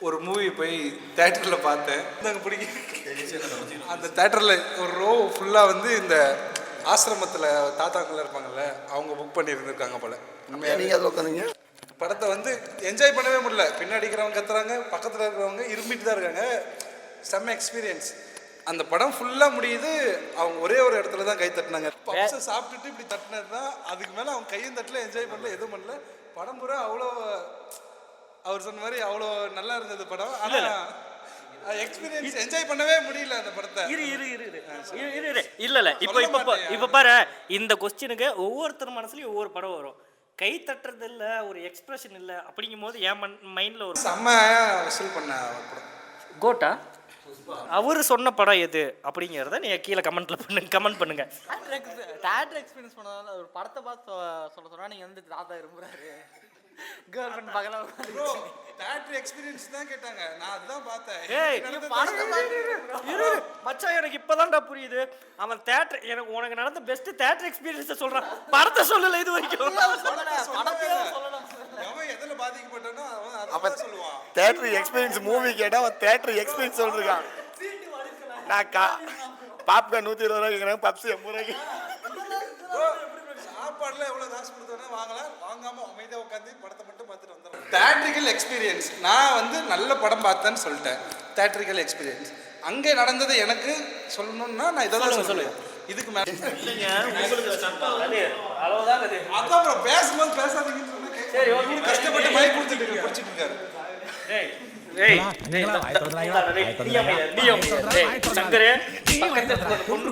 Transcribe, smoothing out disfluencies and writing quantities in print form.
ஒரு மூவி போய் தேட்டரில் பார்த்தேன். எனக்கு பிடிக்கும். அந்த தேட்டரில் ஒரு ரோ ஃபுல்லாக வந்து இந்த ஆசிரமத்தில் தாத்தாக்கள்லாம் இருப்பாங்கல்ல, அவங்க புக் பண்ணி இருந்திருக்காங்க போல. நீங்கள் அதில் உட்காந்துங்க. படத்தை வந்து என்ஜாய் பண்ணவே முடியல. பின்னாடி இருக்கிறவங்க கத்துறாங்க, பக்கத்தில் இருக்கிறவங்க இரும்பிட்டு தான் இருக்காங்க. செம்ம எக்ஸ்பீரியன்ஸ். அந்த படம் ஃபுல்லாக முடியுது, அவங்க ஒரே ஒரு இடத்துல தான் கை தட்டினாங்க. பப்ஸை சாப்பிட்டுட்டு இப்படி தட்டினது தான். அதுக்கு மேலே அவங்க கையும் தட்டல, என்ஜாய் பண்ணல, எதுவும் பண்ணல. படம் பூரா அவ்வளோ அவர் சொன்ன மாதிரி அவ்வளோ நல்லா இருந்தது படம். ஆனால் எக்ஸ்பீரியன்ஸ் என்ஜாய் பண்ணவே முடியல அந்த படத்தை. இல்ல இப்ப பாரு, இந்த கொஸ்டினுக்கு ஒவ்வொருத்தர் மனசுலயும் ஒவ்வொரு படம் வரும். கை தட்டுறது இல்ல, ஒரு எக்ஸ்பிரஷன் இல்ல, அப்படிங்கும் போது என் மைண்ட்ல ஒரு செம்ம வசூல் பண்ண படம் கோட்டா. அவரு சொன்ன படம் எது அப்படிங்கிறத நீங்க கீழே கமெண்ட் பண்ணுங்க. தியேட்டர் எக்ஸ்பீரியன்ஸ் பண்ணதால ஒரு படத்தை பார்த்து சொல்ல சொன்னா நீங்க வந்து தாத்தா இரும்புறாரு, கேர்ள் ஃப்ரெண்ட் பகல தியேட்டர் எக்ஸ்பீரியன்ஸ் தான் கேட்டாங்க. நான் அதுதான் பார்த்தேன். மச்சான் எனக்கு இப்பதான்டா புரியுது. அவன் தியேட்டர் எனக்கு உனக்கு நடந்த பெஸ்ட் தியேட்டர் எக்ஸ்பீரியன்ஸ் சொல்றான். படத்தை சொல்லல இது வரைக்கும். எதுல பாதிக்கப்பட்டானோ அவன் சொல்லுவான். தேட்டர் எக்ஸ்பீரியன்ஸ் மூவி கேட்டால் அவன் தேட்டர் எக்ஸ்பீரியன்ஸ் சொல்லிருக்கான். நான் பாப்கார்ன் 120 ரூபா கேட்குறேன், பப்ஸ் 80 ரூபாய்க்கு. சாப்பாடுல எவ்வளோ காசு கொடுத்தோன்னா வாங்கலாம், வாங்காம அமைதியாக உட்காந்து படத்தை மட்டும் பார்த்துட்டு வந்துடுறோம். Theatrical experience. நான் வந்து நல்ல படம் பார்த்தேன்னு சொல்லிட்டேன். தேட்ரிக்கல் எக்ஸ்பீரியன்ஸ் அங்கே நடந்தது எனக்கு சொல்லணும்னா நான் இதெல்லாம் சொல்லுவேன். இதுக்கு மேலே அதான் அப்புறம் பேசும்போது பேசாதீங்கன்னு சொன்னேன். கஷ்டப்பட்டு மைக் கொடுத்துட்டு பிடிச்சிட்டு இருக்காரு. சங்கரே கொண்டு